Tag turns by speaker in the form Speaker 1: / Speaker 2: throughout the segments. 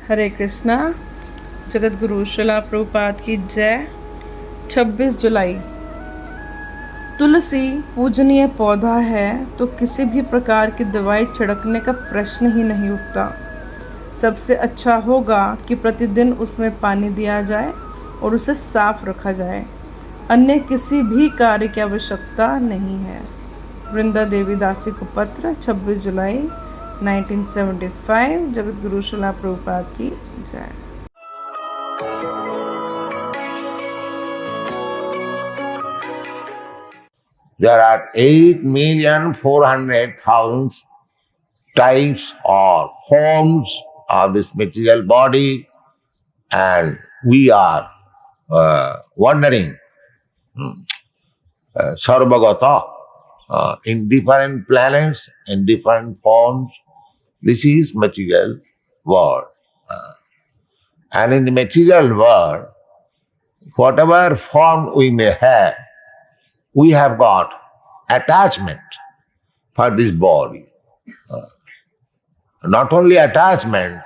Speaker 1: हरे कृष्णा। जगत गुरु श्रीला प्रभुपाद की जय। 26 जुलाई। तुलसी पूजनीय पौधा है तो किसी भी प्रकार की दवाई छिड़कने का प्रश्न ही नहीं उठता। सबसे अच्छा होगा कि प्रतिदिन उसमें पानी दिया जाए और उसे साफ रखा जाए। अन्य किसी भी कार्य की आवश्यकता नहीं है। वृंदा देवी दासी को पत्र 26 जुलाई 1975। जगत गुरु श्रीला प्रभुपाद की जय।
Speaker 2: There are 8,400,000 types or forms of this material body, and we are wandering Sarvagata in different planets, in different forms. This is material world. And in the material world, whatever form we may have, we have got attachment for this body. Not only attachment,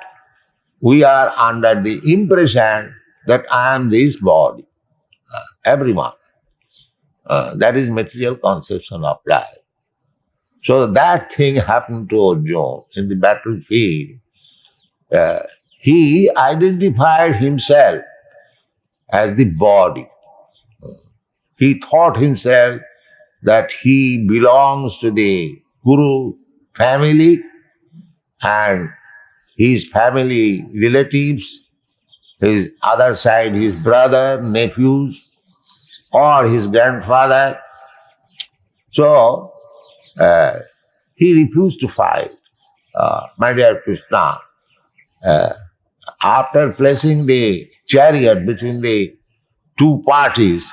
Speaker 2: we are under the impression that I am this body. Everyone. That is material conception of life. So that thing happened to Arjuna in the battlefield. He identified himself as the body. He thought himself that he belongs to the Guru family and his family relatives, his other side, his brother, nephews, or his grandfather. So he refused to fight. My dear Krishna, after placing the chariot between the two parties,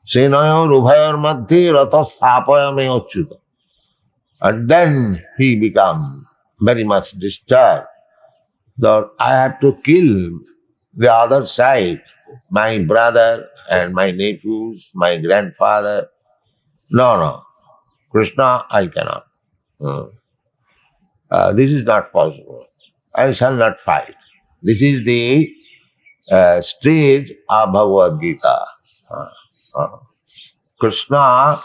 Speaker 2: Senayor Ubhayor Madhye Rathastapayame Achyuta. And then he became very much disturbed that I have to kill the other side, my brother and my nephews, my grandfather. No, Krishna, I cannot. This is not possible. I shall not fight. This is the stage of Bhagavad Gita. Krishna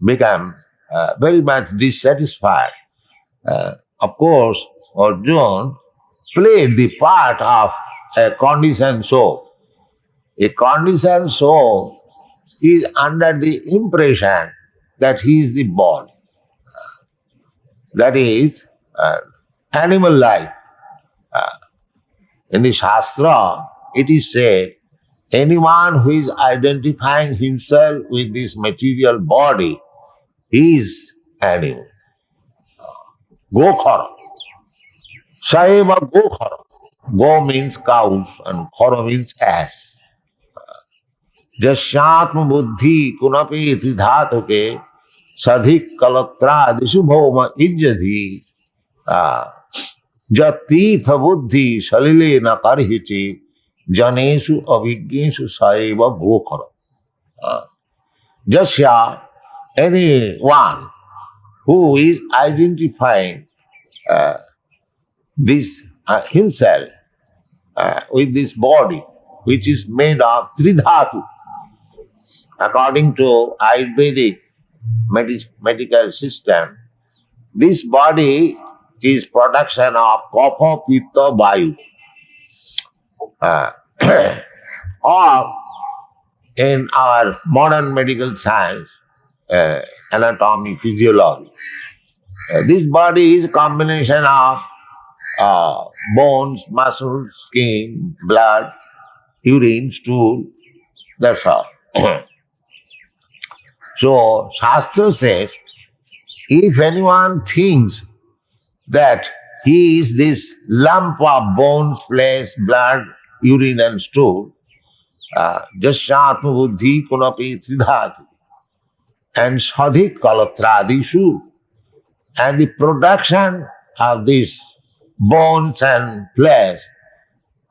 Speaker 2: became very much dissatisfied. Of course, Arjuna played the part of a conditioned soul. A conditioned soul is under the impression that he is the body. That is animal life. In the Shastra, it is said, anyone who is identifying himself with this material body is animal. Gokhara. Saeva Gokhara. Go means cows and khara means ass. Jasyatma buddhi kunapi iti dhatuke sadhik kalatra disubhoma ijjadhi jatirtha buddhi salile na karhichi janesu avijñesu saeva gokhara. Jasya, anyone who is identifying this himself with this body, which is made of tridhatu. According to Ayurvedic medical system, this body is production of kapha, pitta, vayu. Or in our modern medical science, anatomy, physiology. This body is a combination of bones, muscles, skin, blood, urine, stool, that's all. So, Shastra says, if anyone thinks that he is this lump of bones, flesh, blood, urine and stool, jasyatma buddhi kunapi tridhatu, and sadhik kalatradishu, and the production of these bones and flesh,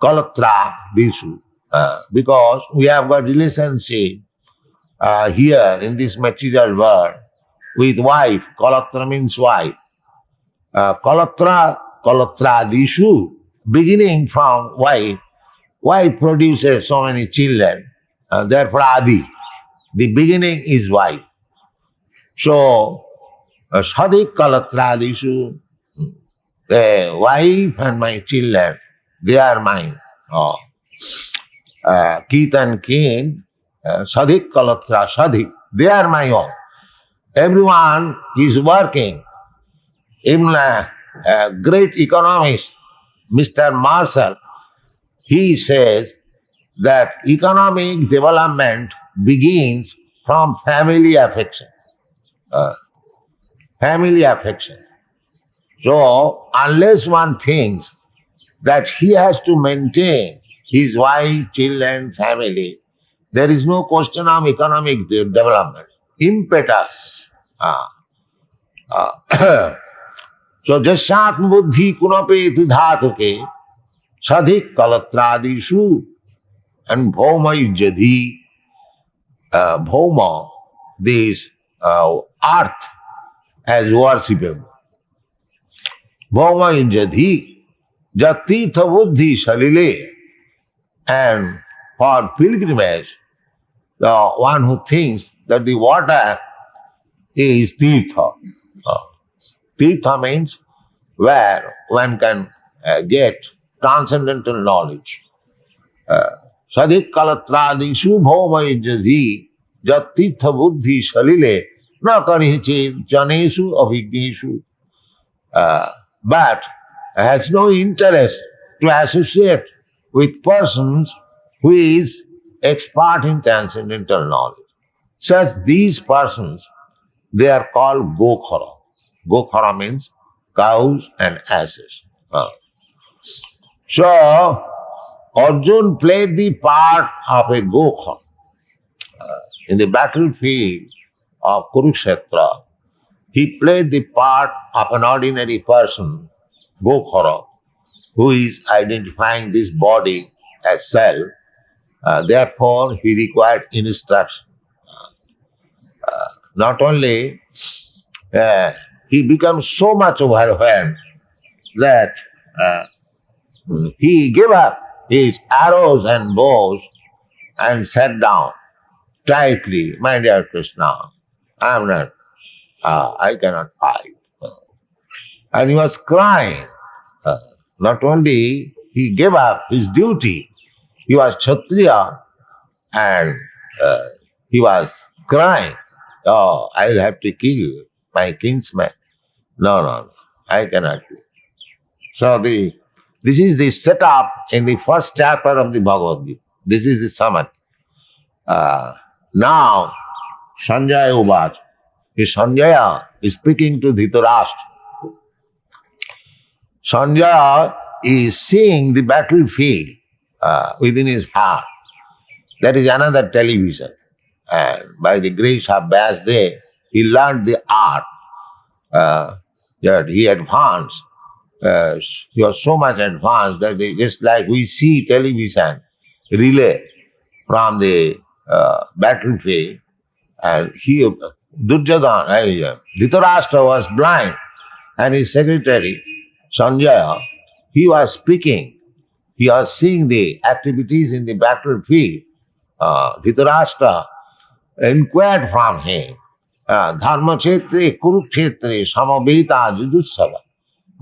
Speaker 2: kalatra dishu, because we have got relationship here in this material world with wife. Kalatra means wife. Kalatra Kalatradishu, beginning from wife produces so many children, therefore Adi. The beginning is wife. So, Sadik Kalatradishu, the wife and my children, they are mine. Oh. Keith and Cain, Sadik Kalatra, Sadik, they are my own. Everyone is working. Even a great economist, Mr. Marshall, he says that economic development begins from family affection. Family affection. So, unless one thinks that he has to maintain his wife, children, family, there is no question of economic development. Impetus. So, jasatma buddhi kunape dhatuke sadhik kalatradishu and bhoma yujadhi. Bhoma, this earth as worshipable. Bhoma yujadhi jatirtha buddhi salile. And for pilgrimage, the one who thinks that the water is tirtha. Tirtha means where one can get transcendental knowledge. Sadik kalatradishu bhaumayajadhi jat tirtha buddhi salile na karihi janeshu abhigneshu. But has no interest to associate with persons who is expert in transcendental knowledge. Such these persons, they are called Gokhara. Gokhara means cows and asses. So, Arjun played the part of a Gokhara. In the battlefield of Kurukshetra, he played the part of an ordinary person, Gokhara, who is identifying this body as self. Therefore, he required instruction. Not only he becomes so much overwhelmed that he gave up his arrows and bows and sat down tightly. My dear Krishna, I cannot fight. And he was crying. Not only he gave up his duty, he was Kshatriya and he was crying, "Oh, I will have to kill my kinsman. No, I cannot do it." So this is the setup in the first chapter of the Bhagavad Gita. This is the summary. Now, Sanjaya Uvacha. Sanjaya is speaking to Dhritarashtra. Sanjaya is seeing the battlefield within his heart. That is another television. And by the grace of Vyasdev, he learned the art that he advanced. He was so much advanced that just like we see television relay from the battlefield, and Duryodhana, Dhritarashtra was blind, and his secretary, Sanjaya, he was speaking. He was seeing the activities in the battlefield. Dhritarashtra inquired from him, Dharma Chetre, Kurukshetre, Samaveta, Jujutsava,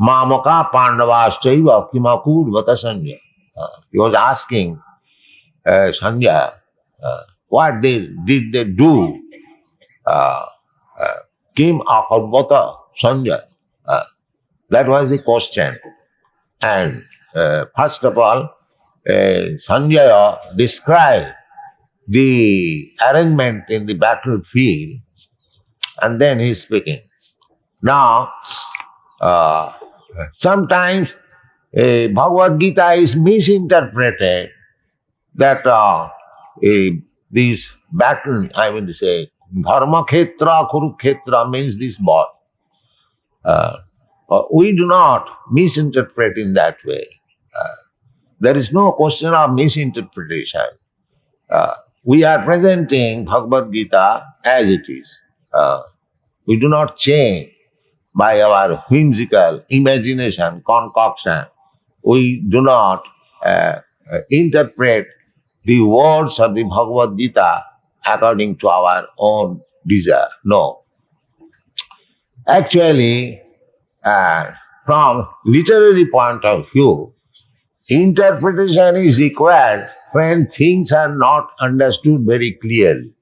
Speaker 2: Mamaka Pandavaschaiva, Kimakur Vatasanya. He was asking Sanjaya, what did they do? Kim Akarbata Sanjaya. That was the question. And first of all, Sanjaya described the arrangement in the battlefield, and then he is speaking. Now, sometimes Bhagavad Gita is misinterpreted that this battle, I mean to say, Dharma Khetra, Kurukshetra means this body. We do not misinterpret in that way. There is no question of misinterpretation. We are presenting Bhagavad Gita as it is. We do not change by our whimsical imagination, concoction. We do not interpret the words of the Bhagavad Gita according to our own desire. No. Actually, from literary point of view, interpretation is required when things are not understood very clearly.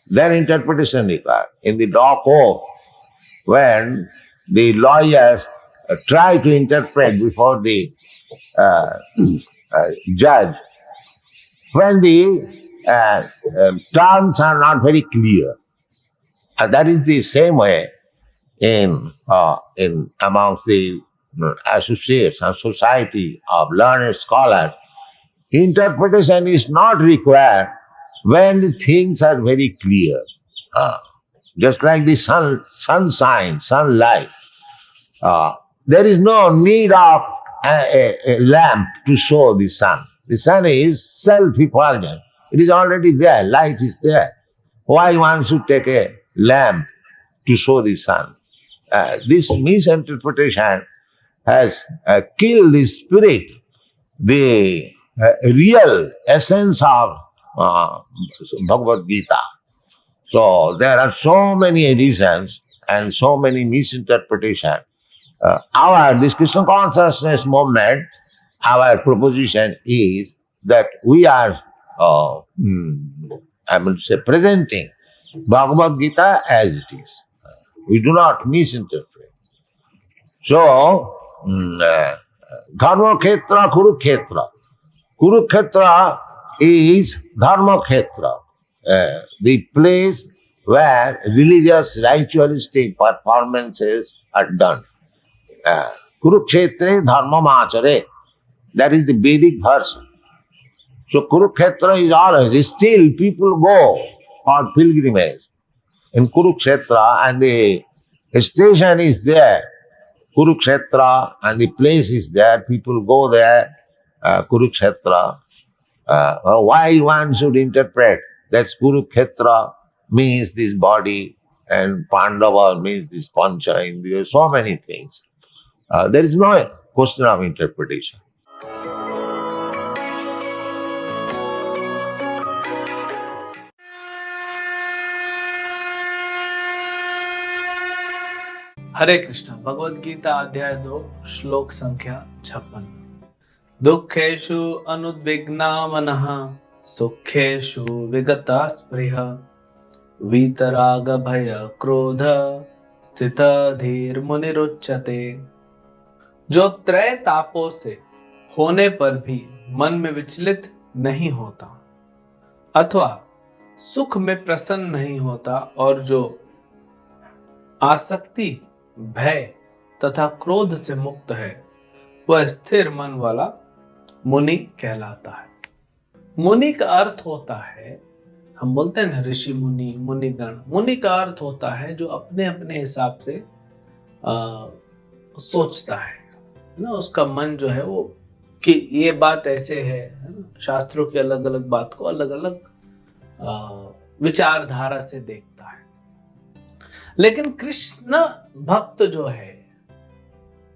Speaker 2: Then interpretation required. In the law court, when the lawyers try to interpret before the judge, when the terms are not very clear, and that is the same way in amongst the associates and society of learned scholars. Interpretation is not required when the things are very clear. Just like the sunshine, sunlight. There is no need of a lamp to show the sun. The sun is self-effulgent. It is already there. Light is there. Why one should take a lamp to show the sun? This misinterpretation has killed the spirit, the real essence of Bhagavad Gita. So there are so many editions and so many misinterpretations. This Krishna consciousness movement, our proposition is that we are, presenting Bhagavad Gita as it is. We do not misinterpret. So, Dharma Khetra, Kurukshetra. Kurukshetra is Dharma Khetra, the place where religious ritualistic performances are done. Kurukshetre Dharma Machare. That is the Vedic version. So Kurukshetra is always, still people go for pilgrimage in Kurukshetra, and the station is there, Kurukshetra, and the place is there, people go there, Kurukshetra. Why one should interpret that Kurukshetra means this body and Pandava means this Pancha Indriya, so many things. There is no question of interpretation.
Speaker 3: हरे कृष्ण। भगवद गीता अध्याय 2 श्लोक संख्या 56। दुखेषु अनुद्विग्ना मनः सुखेषु विगता स्पृह वीतराग भय क्रोध स्थित धीर मुनिरुच्यते। जो त्रय तापों से होने पर भी मन में विचलित नहीं होता अथवा सुख में प्रसन्न नहीं होता और जो आसक्ति, भय तथा क्रोध से मुक्त है, वह स्थिर मन वाला मुनि कहलाता है। मुनि का अर्थ होता है, हम बोलते हैं ना ऋषि मुनि, मुनिगण। मुनि का अर्थ होता है जो अपने अपने हिसाब से सोचता है ना, उसका मन जो है वो कि ये बात ऐसे है ना, शास्त्रों की अलग अलग बात को अलग अलग विचारधारा से देखता है। लेकिन कृष्ण भक्त जो है,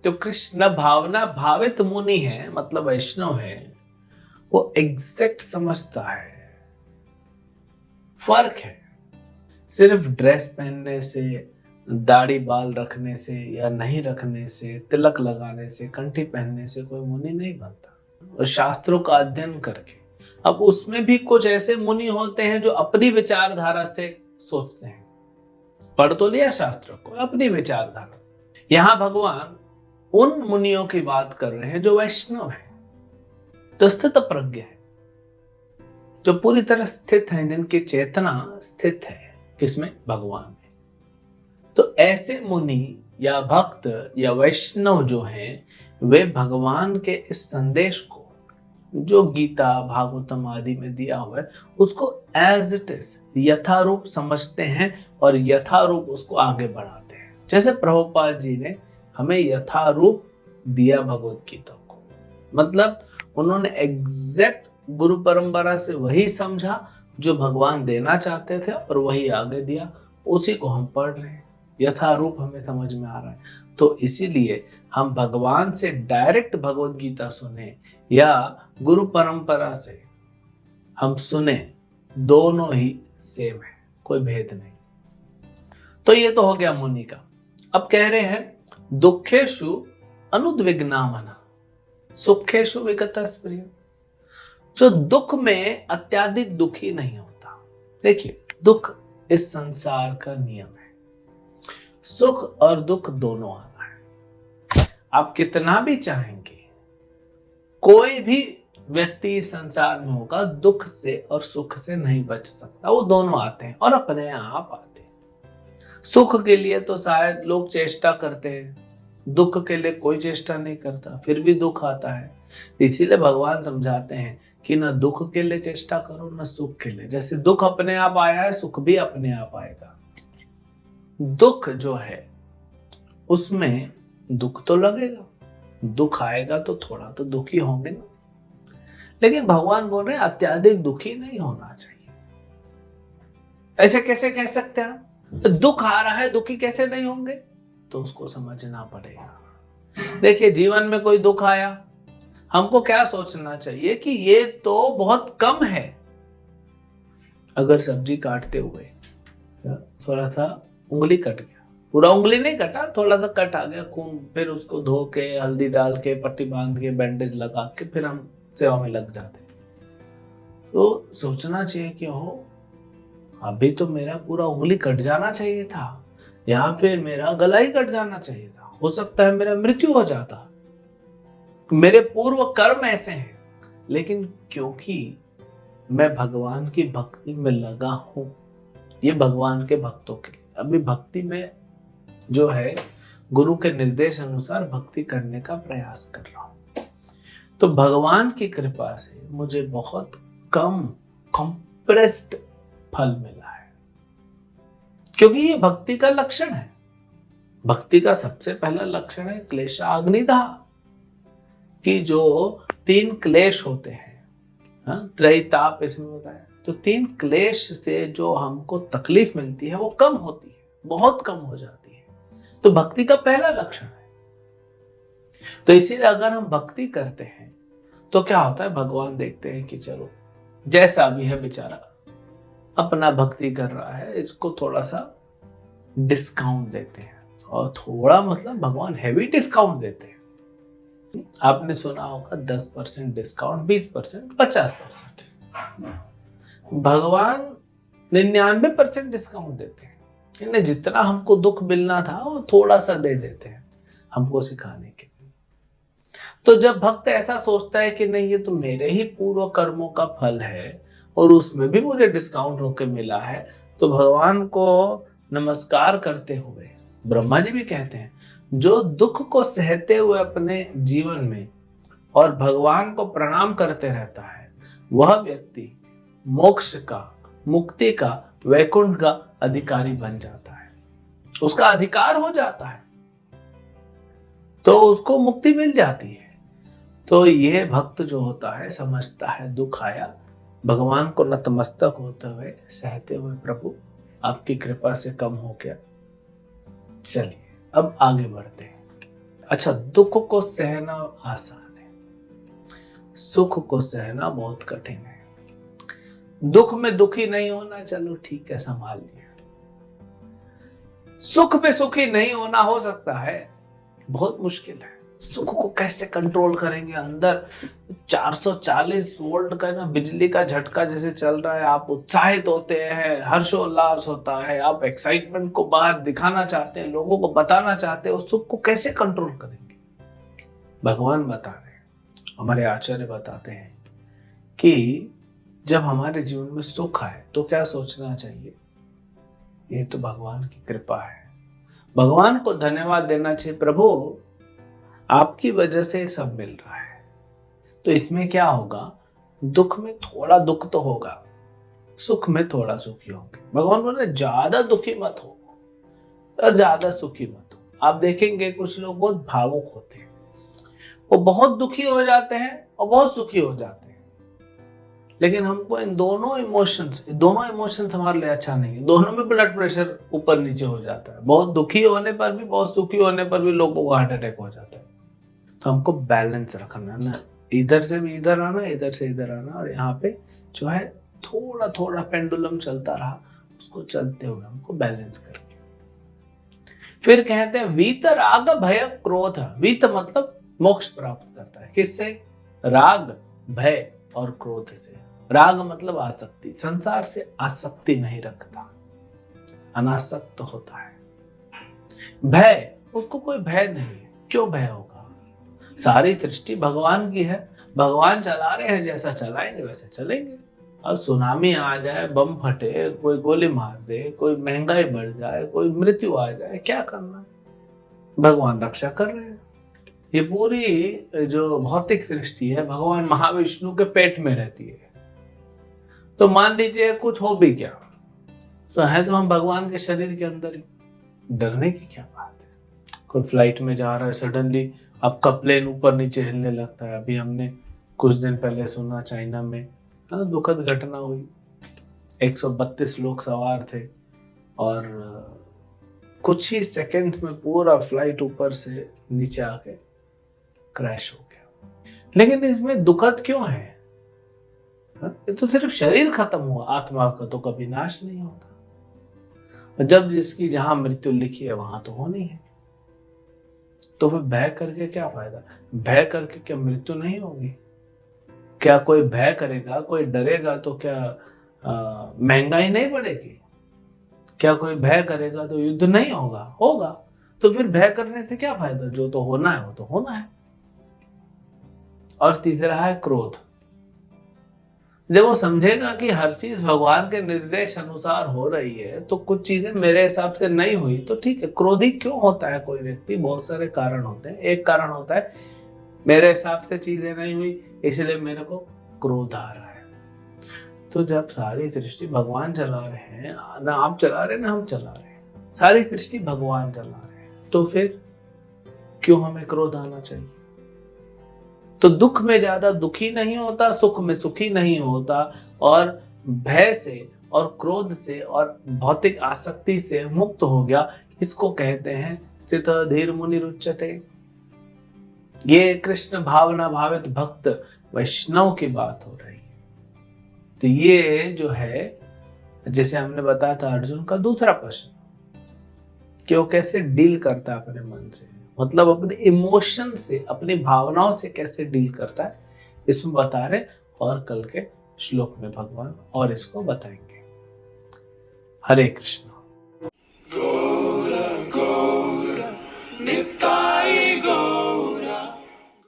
Speaker 3: जो कृष्ण भावना भावित मुनि है, मतलब वैष्णव है, वो एग्जैक्ट समझता है। फर्क है, सिर्फ ड्रेस पहनने से, दाढ़ी बाल रखने से या नहीं रखने से, तिलक लगाने से, कंठी पहनने से कोई मुनि नहीं बनता। और शास्त्रों का अध्ययन करके, अब उसमें भी कुछ ऐसे मुनि होते हैं जो अपनी विचारधारा से सोचते हैं। पढ़ तो लिया शास्त्रों को, अपनी विचारधारा। यहां भगवान उन मुनियों की बात कर रहे हैं जो वैष्णव है, जो स्थित प्रज्ञ है, जो पूरी तरह स्थित है, जिनकी चेतना स्थित है किसमें? भगवान में। तो ऐसे मुनि या भक्त या वैष्णव जो हैं, वे भगवान के इस संदेश को जो गीता भागवतम आदि में दिया हुआ है उसको एज इट इज यथारूप समझते हैं और यथारूप उसको आगे बढ़ाते हैं। जैसे प्रभुपाद जी ने हमें यथारूप दिया भगवत गीता को, मतलब उन्होंने एग्जैक्ट गुरु परंपरा से वही समझा जो भगवान देना चाहते थे और वही आगे दिया, उसी को हम पढ़ रहे हैं। यथारूप हमें समझ में आ रहा है। तो इसीलिए हम भगवान से डायरेक्ट भगवत गीता सुने या गुरु परंपरा से हम सुने, दोनों ही सेम है, कोई भेद नहीं। तो ये तो हो गया मुनि का। अब कह रहे हैं दुखेषु अनुद्विग्नामना सुखेषु विगतस्प्रिय, जो दुख में अत्याधिक दुखी नहीं होता। देखिए, दुख इस संसार का नियम है, सुख और दुख दोनों आना है। आप कितना भी चाहेंगे, कोई भी व्यक्ति इस संसार में होगा दुख से और सुख से नहीं बच सकता। वो दोनों आते हैं और अपने आप आते हैं। सुख के लिए तो शायद लोग चेष्टा करते हैं, दुख के लिए कोई चेष्टा नहीं करता, फिर भी दुख आता है। इसीलिए भगवान समझाते हैं कि न दुख के लिए चेष्टा करो न सुख के लिए। जैसे दुख अपने आप आया है, सुख भी अपने आप आएगा। दुख जो है उसमें दुख तो लगेगा, दुख आएगा तो थोड़ा तो दुखी होंगे ना। लेकिन भगवान बोल रहे हैं अत्याधिक दुखी नहीं होना चाहिए। ऐसे कैसे कह सकते हैं? दुख आ रहा है, दुखी कैसे नहीं होंगे? तो उसको समझना पड़ेगा। देखिए, जीवन में कोई दुख आया, हमको क्या सोचना चाहिए कि ये तो बहुत कम है। अगर सब्जी काटते हुए थोड़ा सा उंगली कट गया, पूरा उंगली नहीं कटा, थोड़ा सा कट आ गया खून, फिर उसको धो के हल्दी डाल के पट्टी बांध के बैंडेज लगा के फिर हम सेवा में लग जाते। तो सोचना चाहिए कि हो अभी तो मेरा पूरा उंगली कट जाना चाहिए था, या फिर मेरा गला ही कट जाना चाहिए था, हो सकता है मेरा मृत्यु हो जाता। मेरे पूर्व कर्म ऐसे हैं, लेकिन क्योंकि मैं भगवान की भक्ति में लगा हूं, ये भगवान के भक्तों के लिए अभी भक्ति में जो है गुरु के निर्देश अनुसार भक्ति करने का प्रयास कर रहा हूं। तो भगवान की कृपा से मुझे बहुत कम कंप्रेस्ड फल मिला है, क्योंकि ये भक्ति का लक्षण है। भक्ति का सबसे पहला लक्षण है क्लेशाग्निदाह, कि जो 3 क्लेश होते हैं, त्रैताप इसमें बताया। तो 3 क्लेश से जो हमको तकलीफ मिलती है वो कम होती है, बहुत कम हो जाती है। तो भक्ति का पहला लक्षण है। तो इसीलिए अगर हम भक्ति करते हैं तो क्या होता है, भगवान देखते हैं कि चलो जैसा भी है बेचारा अपना भक्ति कर रहा है, इसको थोड़ा सा डिस्काउंट देते हैं। और थोड़ा मतलब भगवान हेवी डिस्काउंट देते हैं। आपने सुना होगा 10% डिस्काउंट, 20%, 50%। भगवान 99% डिस्काउंट देते हैं। इन्हें जितना हमको दुख मिलना था वो थोड़ा सा दे देते हैं हमको सिखाने के लिए। तो जब भक्त ऐसा सोचता है कि नहीं ये तो मेरे ही पूर्व कर्मों का फल है और उसमें भी मुझे डिस्काउंट होकर मिला है, तो भगवान को नमस्कार करते हुए ब्रह्मा जी भी कहते हैं, जो दुख को सहते हुए अपने जीवन में और भगवान को प्रणाम करते रहता है, वह व्यक्ति मोक्ष का, मुक्ति का, वैकुंठ का अधिकारी बन जाता है, उसका अधिकार हो जाता है, तो उसको मुक्ति मिल जाती है। तो यह भक्त जो होता है समझता है दुख आया, भगवान को नतमस्तक होते हुए सहते हुए, प्रभु आपकी कृपा से कम हो गया, चलिए अब आगे बढ़ते हैं। अच्छा, दुख को सहना आसान है, सुख को सहना बहुत कठिन है। दुख में दुखी नहीं होना, चलो ठीक है संभाल लिया। सुख में सुखी नहीं होना हो सकता है, बहुत मुश्किल है। सुख को कैसे कंट्रोल करेंगे? अंदर 440 वोल्ट का ना बिजली का झटका जैसे चल रहा है, आप उत्साहित होते हैं, हर्षोल्लास होता है, आप एक्साइटमेंट को बाहर दिखाना चाहते हैं, लोगों को बताना चाहते हैं, उस सुख को कैसे कंट्रोल करेंगे? भगवान बता रहे हैं, हमारे आचार्य बताते हैं कि जब हमारे जीवन में सुख आए तो क्या सोचना चाहिए? ये तो भगवान की कृपा है, भगवान को धन्यवाद देना चाहिए, प्रभु आपकी वजह से सब मिल रहा है। तो इसमें क्या होगा, दुख में थोड़ा दुख तो होगा, सुख में थोड़ा सुखी होंगे। भगवान बोल रहे ज्यादा दुखी मत हो और ज्यादा सुखी मत हो। आप देखेंगे कुछ लोग बहुत भावुक होते हैं, वो बहुत दुखी हो जाते हैं और बहुत सुखी हो जाते हैं। लेकिन हमको इन दोनों इमोशंस हमारे लिए अच्छा नहीं है। दोनों में ब्लड प्रेशर ऊपर नीचे हो जाता है। बहुत दुखी होने पर भी, बहुत सुखी होने पर भी लोगों को हार्ट अटैक हो जाता है। तो हमको बैलेंस रखना है ना, इधर से भी इधर आना, इधर से इधर आना, और यहाँ पे जो है थोड़ा थोड़ा पेंडुलम चलता रहा, उसको चलते हुए हमको बैलेंस करके। फिर कहते हैं वीतराग भय क्रोध। वीत मतलब मोक्ष प्राप्त करता है। किससे? राग, भय और क्रोध से। राग मतलब आसक्ति, संसार से आसक्ति नहीं रखता, अनासक्त होता है। भय, उसको कोई भय नहीं है। क्यों भय होगा? सारी सृष्टि भगवान की है, भगवान चला रहे हैं, जैसा चलाएंगे वैसे चलेंगे। अब सुनामी आ जाए, बम फटे, कोई गोली मार दे, कोई महंगाई बढ़ जाए, कोई मृत्यु आ जाए, क्या करना है? भगवान रक्षा कर रहे हैं। ये पूरी जो भौतिक सृष्टि है भगवान महाविष्णु के पेट में रहती है। तो मान लीजिए कुछ हो भी क्या, तो है तो हम भगवान के शरीर के अंदर ही, डरने की क्या बात है? कोई फ्लाइट में जा रहा है, सडनली आपका प्लेन ऊपर नीचे हिलने लगता है। अभी हमने कुछ दिन पहले सुना चाइना में दुखद घटना हुई। 132 लोग सवार थे और कुछ ही सेकंड्स में पूरा फ्लाइट ऊपर से नीचे आके क्रैश हो गया। लेकिन इसमें दुखद क्यों है? ये तो सिर्फ शरीर खत्म हुआ, आत्मा का तो कभी नाश नहीं होता। जब जिसकी जहां मृत्यु लिखी है वहां तो होनी है। तो फिर भय करके क्या फायदा? भय करके क्या मृत्यु नहीं होगी? क्या कोई भय करेगा, कोई डरेगा तो क्या महंगाई नहीं बढ़ेगी? क्या कोई भय करेगा तो युद्ध नहीं होगा? होगा। तो फिर भय करने से क्या फायदा? जो तो होना है वो तो होना है। और तीसरा है क्रोध। जब वो समझेगा कि हर चीज भगवान के निर्देश अनुसार हो रही है, तो कुछ चीजें मेरे हिसाब से नहीं हुई तो ठीक है। क्रोधी क्यों होता है कोई व्यक्ति? बहुत सारे कारण होते हैं। एक कारण होता है मेरे हिसाब से चीजें नहीं हुई इसलिए मेरे को क्रोध आ रहा है। तो जब सारी सृष्टि भगवान चला रहे हैं, ना आप चला रहे ना हम चला रहे हैं, सारी सृष्टि भगवान चला रहे हैं, तो फिर क्यों हमें क्रोध आना चाहिए? तो दुख में ज्यादा दुखी नहीं होता, सुख में सुखी नहीं होता, और भय से और क्रोध से और भौतिक आसक्ति से मुक्त हो गया। इसको कहते हैं स्थित धीर मुनि रुच्यते। ये कृष्ण भावना भावित भक्त वैष्णव की बात हो रही है। तो ये जो है, जैसे हमने बताया था अर्जुन का दूसरा प्रश्न, कि वो कैसे डील करता है अपने मन से, मतलब अपने इमोशन से, अपनी भावनाओं से कैसे डील करता है, इसमें बता रहे। और कल के श्लोक में भगवान और इसको बताएंगे। हरे कृष्ण।